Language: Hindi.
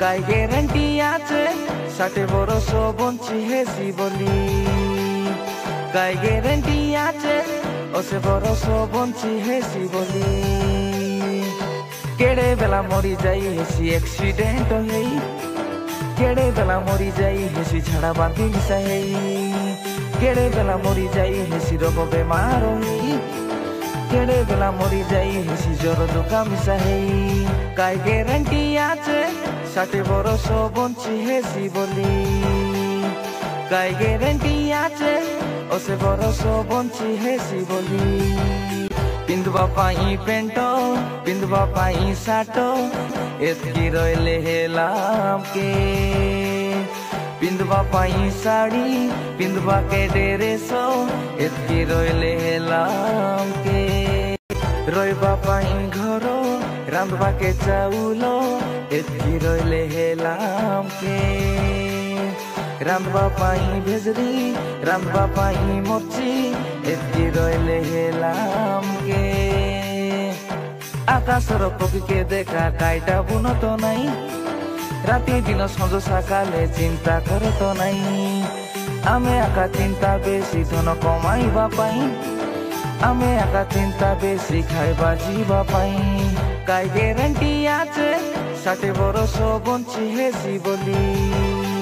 কাই গ্যারান্টি আছে 60 বরস বঞ্চি হেসি বলি কাই গ্যারান্টি আছে 80 বরস বঞ্চি হেসি বলি কেড়ে বেলা মরি যাই হেসি অ্যাক্সিডেন্ট হেই কেড়ে বেলা মরি যাই হেসি ঝাড়া বাঁধি মিশা হেই কেড়ে বেলা মরি যাই হেসি রোগ বেমার হেই কেড়ে বেলা মরি যাই হেসি জ্বর জোকা মিশা হেই কাই গ্যারান্টি আছে 60 বরস বঞ্চি হেসি বলি কাই গ্যারান্টি আছে 80 বরস বঞ্চি হেসি বলি पिंधवा पाई पेंट पिंधवा पाई साट एतकी रहिले हेलाम के पिंधवा पाई साड़ी पिंधवा के डेरेसो एतकी रहिले हेलाम के रहिबा पाई घरो रांधवा के चाउलो एतकी रहिले हेलाम के रांधवा पाई भेजरी रांधवा पाई मोची एतकी रहिले हेलाम के आकाशर पक्षीके देखा काईटा बुन तो नाई राति दिन सज सकाले चिंता करे तो नाई आमे आका चिंता बेसी धन कमाइबा पाई आमे आका चिंता बेसी खाइबा जीवा पाई काई ग्यारंटी आछे 60 बरस बंची हेसी बोली।